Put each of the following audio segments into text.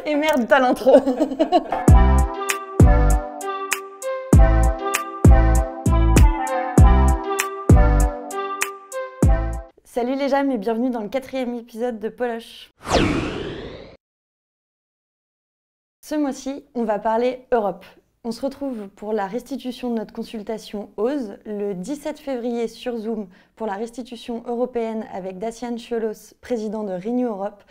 Et merde, t'as l'intro. Salut les jams et bienvenue dans le 4e épisode de Poloche. Ce mois-ci, on va parler Europe. On se retrouve pour la restitution de notre consultation OSE le 17 février sur Zoom pour la restitution européenne avec Dacian Cioloș, président de Renew Europe,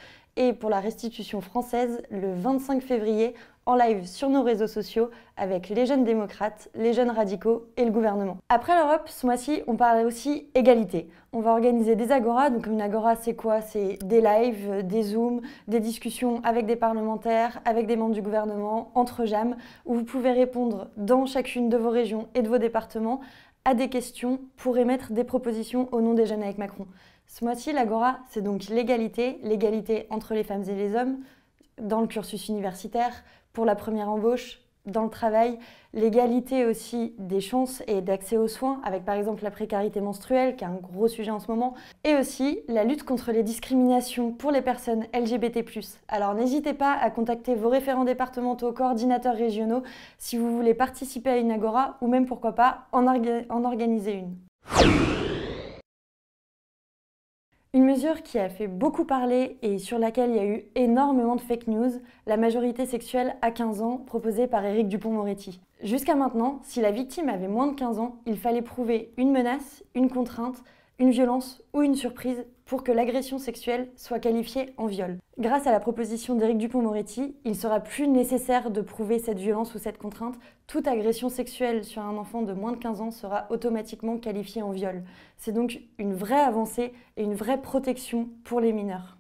et pour la restitution française le 25 février en live sur nos réseaux sociaux avec les jeunes démocrates, les jeunes radicaux et le gouvernement. Après l'Europe, ce mois-ci, on parle aussi égalité. On va organiser des agoras. Donc une agora, c'est quoi? C'est des lives, des zooms, des discussions avec des parlementaires, avec des membres du gouvernement, entre jams, où vous pouvez répondre dans chacune de vos régions et de vos départements à des questions pour émettre des propositions au nom des jeunes avec Macron. Ce mois-ci, l'agora, c'est donc l'égalité entre les femmes et les hommes, dans le cursus universitaire, pour la première embauche, dans le travail, l'égalité aussi des chances et d'accès aux soins, avec par exemple la précarité menstruelle, qui est un gros sujet en ce moment, et aussi la lutte contre les discriminations pour les personnes LGBT+. Alors n'hésitez pas à contacter vos référents départementaux, coordinateurs régionaux, si vous voulez participer à une agora, ou même pourquoi pas en organiser une. Une mesure qui a fait beaucoup parler et sur laquelle il y a eu énormément de fake news, la majorité sexuelle à 15 ans proposée par Éric Dupond-Moretti. Jusqu'à maintenant, si la victime avait moins de 15 ans, il fallait prouver une menace, une contrainte, une violence ou une surprise pour que l'agression sexuelle soit qualifiée en viol. Grâce à la proposition d'Éric Dupond-Moretti, il ne sera plus nécessaire de prouver cette violence ou cette contrainte. Toute agression sexuelle sur un enfant de moins de 15 ans sera automatiquement qualifiée en viol. C'est donc une vraie avancée et une vraie protection pour les mineurs.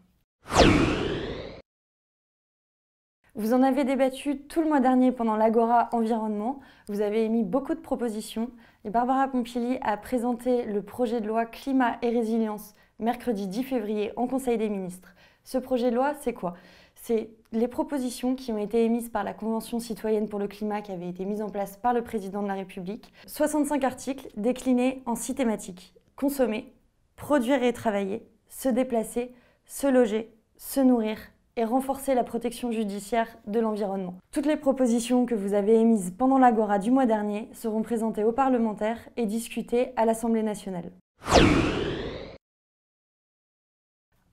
Vous en avez débattu tout le mois dernier pendant l'Agora Environnement. Vous avez émis beaucoup de propositions. Et Barbara Pompili a présenté le projet de loi Climat et Résilience mercredi 10 février en Conseil des ministres. Ce projet de loi, c'est quoi? C'est les propositions qui ont été émises par la Convention citoyenne pour le climat qui avait été mise en place par le président de la République. 65 articles déclinés en 6 thématiques. Consommer, produire et travailler, se déplacer, se loger, se nourrir et renforcer la protection judiciaire de l'environnement. Toutes les propositions que vous avez émises pendant l'Agora du mois dernier seront présentées aux parlementaires et discutées à l'Assemblée nationale.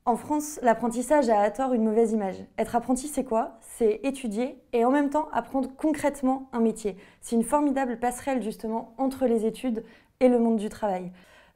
En France, l'apprentissage a à tort une mauvaise image. Être apprenti, c'est quoi? C'est étudier et en même temps apprendre concrètement un métier. C'est une formidable passerelle justement entre les études et le monde du travail.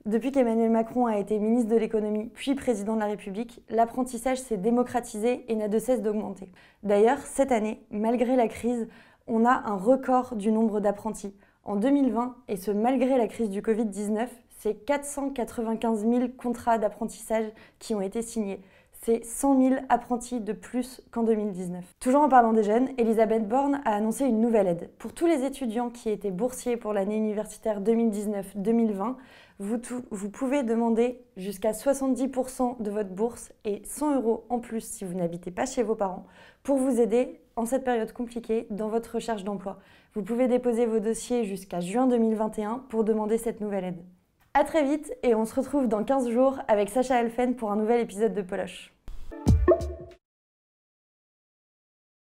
Depuis qu'Emmanuel Macron a été ministre de l'économie puis président de la République, l'apprentissage s'est démocratisé et n'a de cesse d'augmenter. D'ailleurs, cette année, malgré la crise, on a un record du nombre d'apprentis. En 2020, et ce malgré la crise du Covid-19, c'est 495 000 contrats d'apprentissage qui ont été signés. C'est 100 000 apprentis de plus qu'en 2019. Toujours en parlant des jeunes, Elisabeth Borne a annoncé une nouvelle aide. Pour tous les étudiants qui étaient boursiers pour l'année universitaire 2019-2020, vous pouvez demander jusqu'à 70% de votre bourse et 100 € en plus si vous n'habitez pas chez vos parents pour vous aider en cette période compliquée dans votre recherche d'emploi. Vous pouvez déposer vos dossiers jusqu'à juin 2021 pour demander cette nouvelle aide. A très vite et on se retrouve dans 15 jours avec Sacha Elfen pour un nouvel épisode de Poloche.